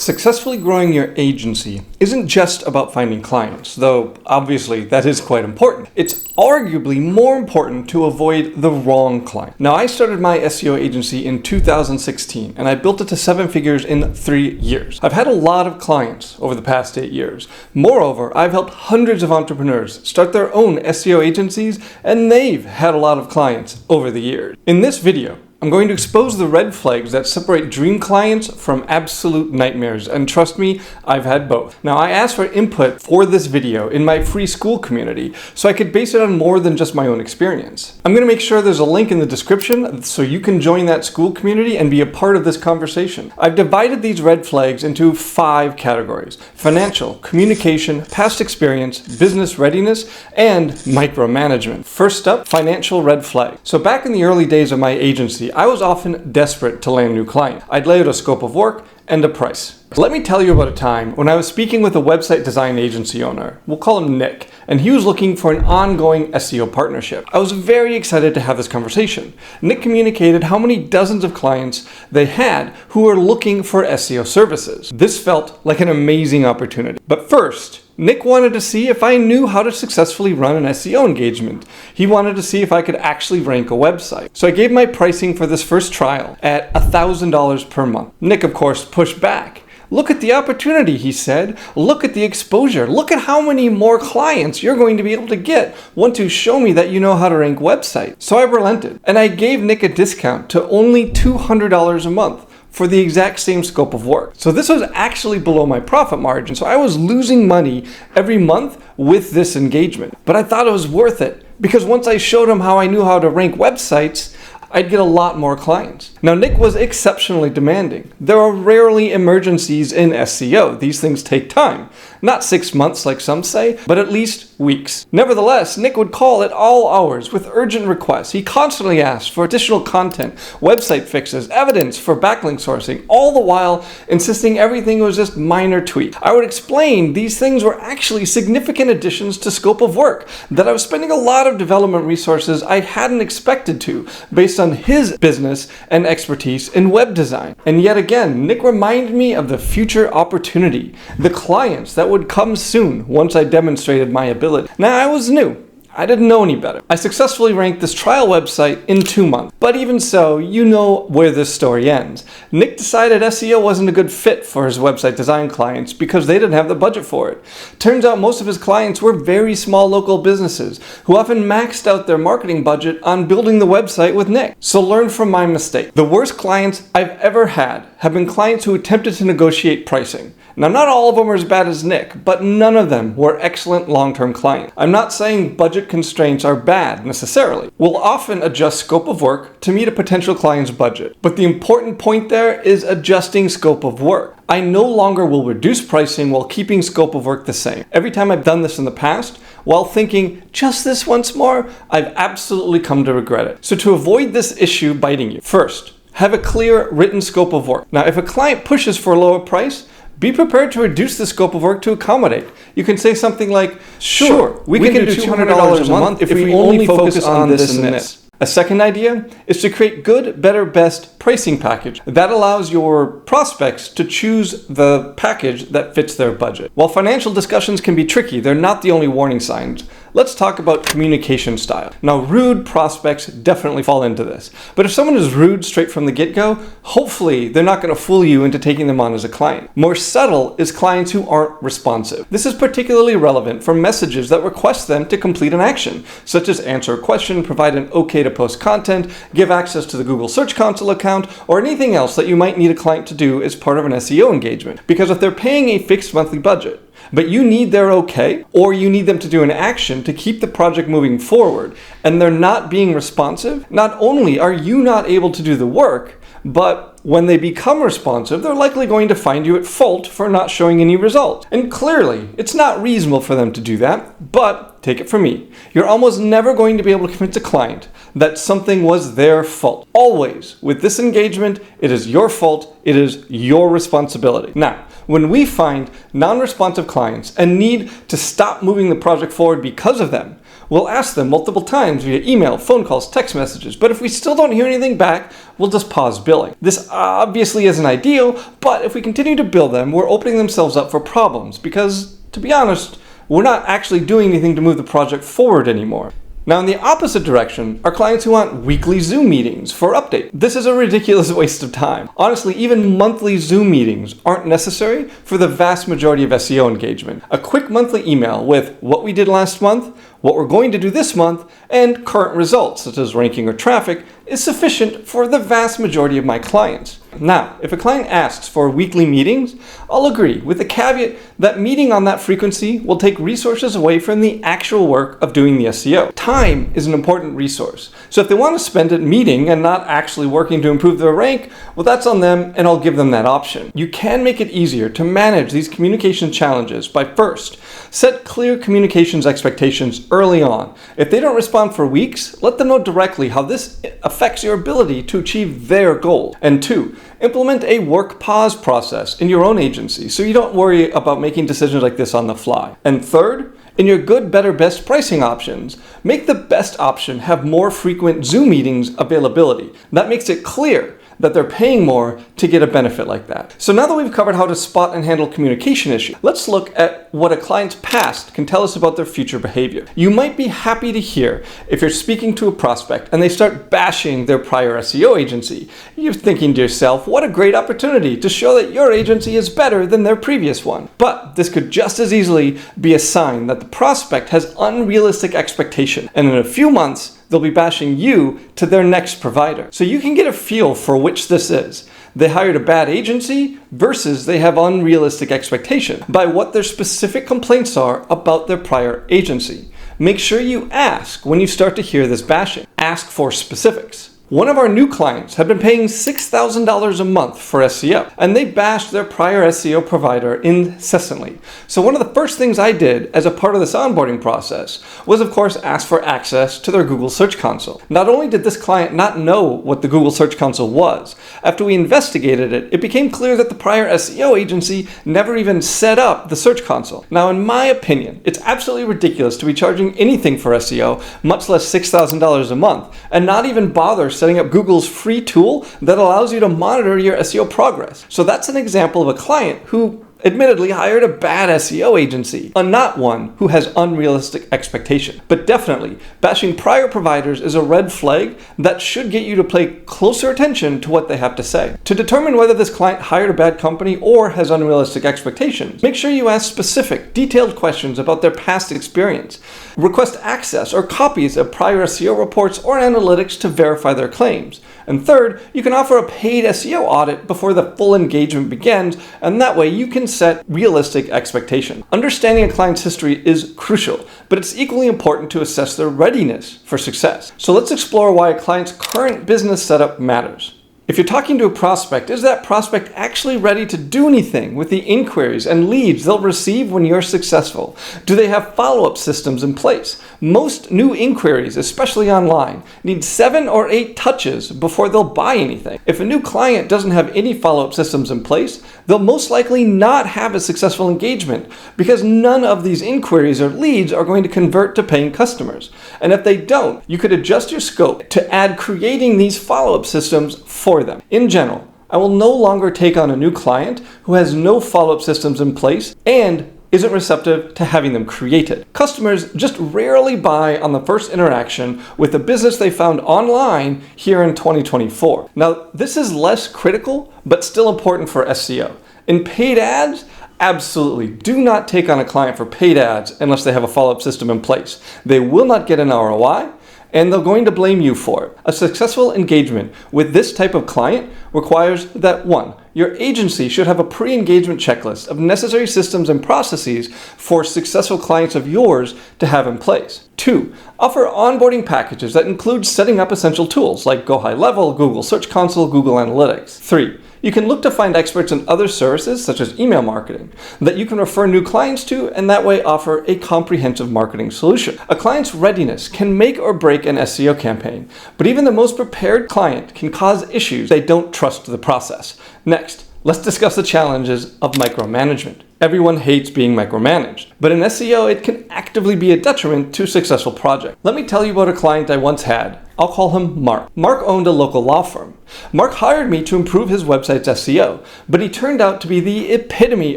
Successfully growing your agency isn't just about finding clients, though obviously that is quite important. It's arguably more important to avoid the wrong client. Now, I started my SEO agency in 2016 and I built it to 7 figures in 3 years. I've had a lot of clients over the past 8 years. Moreover, I've helped hundreds of entrepreneurs start their own SEO agencies and they've had a lot of clients over the years. In this video, I'm going to expose the red flags that separate dream clients from absolute nightmares, and trust me, I've had both. Now, I asked for input for this video in my free school community, so I could base it on more than just my own experience. I'm going to make sure there's a link in the description so you can join that school community and be a part of this conversation. I've divided these red flags into 5 categories: financial, communication, past experience, business readiness, and micromanagement. First up, financial red flag. So back in the early days of my agency, I was often desperate to land new clients. I'd lay out a scope of work and a price. Let me tell you about a time when I was speaking with a website design agency owner. We'll call him Nick, and he was looking for an ongoing SEO partnership. I was very excited to have this conversation. Nick communicated how many dozens of clients they had who were looking for SEO services. This felt like an amazing opportunity. But first, Nick wanted to see if I knew how to successfully run an SEO engagement. He wanted to see if I could actually rank a website. So I gave my pricing for this first trial at $1,000 per month. Nick, of course, pushed back. Look at the opportunity, he said. Look at the exposure. Look at how many more clients you're going to be able to get once you show me that you know how to rank websites. So I relented, and I gave Nick a discount to only $200 a month for the exact same scope of work. So this was actually below my profit margin. So I was losing money every month with this engagement. But I thought it was worth it because once I showed him how I knew how to rank websites, I'd get a lot more clients. Now, Nick was exceptionally demanding. There are rarely emergencies in SEO. These things take time. Not 6 months like some say, but at least weeks. Nevertheless, Nick would call at all hours with urgent requests. He constantly asked for additional content, website fixes, evidence for backlink sourcing, all the while insisting everything was just minor tweaks. I would explain these things were actually significant additions to scope of work, that I was spending a lot of development resources I hadn't expected to, based on his business and expertise in web design. And yet again, Nick reminded me of the future opportunity, the clients that would come soon once I demonstrated my ability. Now, I was new. I didn't know any better. I successfully ranked this trial website in 2 months. But even so, you know where this story ends. Nick decided SEO wasn't a good fit for his website design clients because they didn't have the budget for it. Turns out most of his clients were very small local businesses who often maxed out their marketing budget on building the website with Nick. So learn from my mistake. The worst clients I've ever had have been clients who attempted to negotiate pricing. Now, not all of them are as bad as Nick, but none of them were excellent long-term clients. I'm not saying budget constraints are bad necessarily. We'll often adjust scope of work to meet a potential client's budget. But the important point there is adjusting scope of work. I no longer will reduce pricing while keeping scope of work the same. Every time I've done this in the past, while thinking just this once more, I've absolutely come to regret it. So to avoid this issue biting you, first, have a clear written scope of work. Now, if a client pushes for a lower price, be prepared to reduce the scope of work to accommodate. You can say something like, sure, we can do $200 a month if we only focus on this and this. A second idea is to create good, better, best pricing package. That allows your prospects to choose the package that fits their budget. While financial discussions can be tricky, they're not the only warning signs. Let's talk about communication style. Now, rude prospects definitely fall into this. But if someone is rude straight from the get-go, hopefully they're not going to fool you into taking them on as a client. More subtle is clients who aren't responsive. This is particularly relevant for messages that request them to complete an action, such as answer a question, provide an okay to post content, give access to the Google Search Console account, or anything else that you might need a client to do as part of an SEO engagement. Because if they're paying a fixed monthly budget, but you need their okay, or you need them to do an action to keep the project moving forward, and they're not being responsive, not only are you not able to do the work, but when they become responsive, they're likely going to find you at fault for not showing any results. And clearly, it's not reasonable for them to do that, but take it from me, you're almost never going to be able to convince a client that something was their fault. Always, with this engagement, it is your fault, it is your responsibility. Now, when we find non-responsive clients and need to stop moving the project forward because of them, We'll ask them multiple times via email, phone calls, text messages, but if we still don't hear anything back, we'll just pause billing. This obviously isn't ideal, but if we continue to bill them, we're opening themselves up for problems because, to be honest, we're not actually doing anything to move the project forward anymore. Now, in the opposite direction are clients who want weekly Zoom meetings for update. This is a ridiculous waste of time. Honestly, even monthly Zoom meetings aren't necessary for the vast majority of SEO engagement. A quick monthly email with what we did last month, what we're going to do this month, and current results such as ranking or traffic is sufficient for the vast majority of my clients. Now, if a client asks for weekly meetings, I'll agree with the caveat that meeting on that frequency will take resources away from the actual work of doing the SEO. Time is an important resource. So if they want to spend it meeting and not actually working to improve their rank, well, that's on them and I'll give them that option. You can make it easier to manage these communication challenges by first, set clear communications expectations early on. If they don't respond for weeks, let them know directly how this affects your ability to achieve their goal. And two, implement a work pause process in your own agency so you don't worry about making decisions like this on the fly. And third, in your good, better, best pricing options, make the best option have more frequent Zoom meetings availability. That makes it clear that they're paying more to get a benefit like that. So now that we've covered how to spot and handle communication issues, let's look at what a client's past can tell us about their future behavior. You might be happy to hear if you're speaking to a prospect and they start bashing their prior SEO agency. You're thinking to yourself, what a great opportunity to show that your agency is better than their previous one. But this could just as easily be a sign that the prospect has unrealistic expectation, and in a few months, they'll be bashing you to their next provider. So you can get a feel for which this is. They hired a bad agency versus they have unrealistic expectation by what their specific complaints are about their prior agency. Make sure you ask when you start to hear this bashing. Ask for specifics. One of our new clients had been paying $6,000 a month for SEO, and they bashed their prior SEO provider incessantly. So one of the first things I did as a part of this onboarding process was, of course, ask for access to their Google Search Console. Not only did this client not know what the Google Search Console was, after we investigated it, it became clear that the prior SEO agency never even set up the Search Console. Now, in my opinion, it's absolutely ridiculous to be charging anything for SEO, much less $6,000 a month, and not even bother setting up Google's free tool that allows you to monitor your SEO progress. So that's an example of a client who admittedly hired a bad SEO agency, and not one who has unrealistic expectation. But definitely, bashing prior providers is a red flag that should get you to pay closer attention to what they have to say. To determine whether this client hired a bad company or has unrealistic expectations, make sure you ask specific, detailed questions about their past experience. Request access or copies of prior SEO reports or analytics to verify their claims. And third, you can offer a paid SEO audit before the full engagement begins, and that way you can set realistic expectations. Understanding a client's history is crucial, but it's equally important to assess their readiness for success. So let's explore why a client's current business setup matters. If you're talking to a prospect, is that prospect actually ready to do anything with the inquiries and leads they'll receive when you're successful? Do they have follow-up systems in place? Most new inquiries, especially online, need 7 or 8 touches before they'll buy anything. If a new client doesn't have any follow-up systems in place, they'll most likely not have a successful engagement because none of these inquiries or leads are going to convert to paying customers. And if they don't, you could adjust your scope to add creating these follow-up systems for them. In general, I will no longer take on a new client who has no follow-up systems in place and isn't receptive to having them created. Customers just rarely buy on the first interaction with a business they found online here in 2024. Now, this is less critical, but still important for SEO. In paid ads, absolutely do not take on a client for paid ads unless they have a follow-up system in place. They will not get an ROI, and they're going to blame you for it. A successful engagement with this type of client requires that 1, your agency should have a pre-engagement checklist of necessary systems and processes for successful clients of yours to have in place. 2, offer onboarding packages that include setting up essential tools like Go High Level, Google Search Console, Google Analytics. 3, you can look to find experts in other services such as email marketing that you can refer new clients to and that way offer a comprehensive marketing solution. A client's readiness can make or break an SEO campaign, but even the most prepared client can cause issues if they don't trust the process. Next, Let's discuss the challenges of micromanagement. Everyone hates being micromanaged, but in SEO, it can actively be a detriment to a successful project. Let me tell you about a client I once had. I'll call him Mark. Mark owned a local law firm. Mark hired me to improve his website's SEO, but he turned out to be the epitome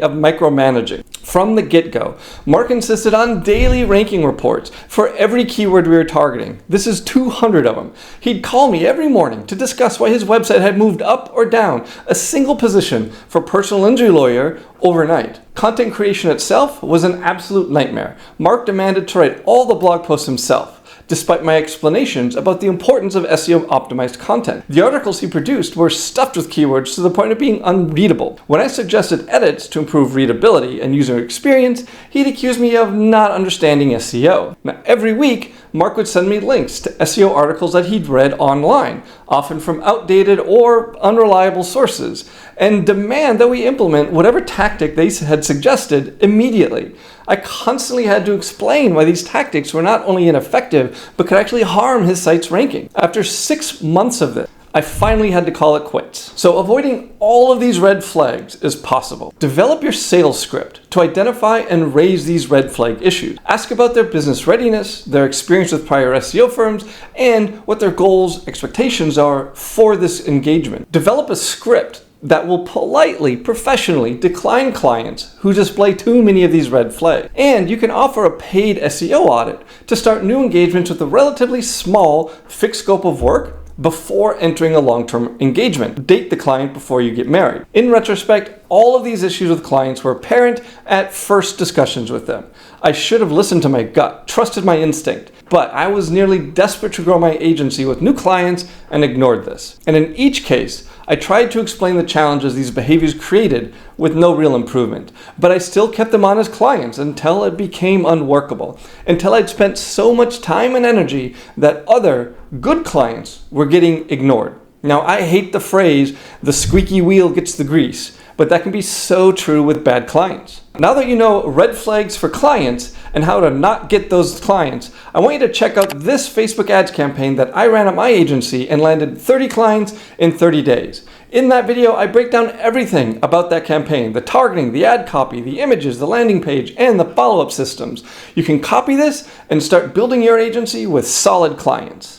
of micromanaging. From the get-go, Mark insisted on daily ranking reports for every keyword we were targeting. This is 200 of them. He'd call me every morning to discuss why his website had moved up or down a single position for personal injury lawyer overnight. Content creation itself was an absolute nightmare. Mark demanded to write all the blog posts himself, despite my explanations about the importance of SEO optimized content. The articles he produced were stuffed with keywords to the point of being unreadable. When I suggested edits to improve readability and user experience, he'd accuse me of not understanding SEO. Now, every week, Mark would send me links to SEO articles that he'd read online, often from outdated or unreliable sources, and demand that we implement whatever tactic they had suggested immediately. I constantly had to explain why these tactics were not only ineffective, but could actually harm his site's ranking. After 6 months of this, I finally had to call it quits. So avoiding all of these red flags is possible. Develop your sales script to identify and raise these red flag issues. Ask about their business readiness, their experience with prior SEO firms, and what their goals, expectations are for this engagement. Develop a script that will politely, professionally decline clients who display too many of these red flags. And you can offer a paid SEO audit to start new engagements with a relatively small, fixed scope of work before entering a long-term engagement. Date the client before you get married. In retrospect, all of these issues with clients were apparent at first discussions with them. I should have listened to my gut, trusted my instinct, but I was nearly desperate to grow my agency with new clients and ignored this. And in each case, I tried to explain the challenges these behaviors created with no real improvement, but I still kept them on as clients until it became unworkable, until I'd spent so much time and energy that other good clients were getting ignored. Now, I hate the phrase, the squeaky wheel gets the grease, but that can be so true with bad clients. Now that you know red flags for clients and how to not get those clients, I want you to check out this Facebook ads campaign that I ran at my agency and landed 30 clients in 30 days. In that video, I break down everything about that campaign, the targeting, the ad copy, the images, the landing page, and the follow-up systems. You can copy this and start building your agency with solid clients.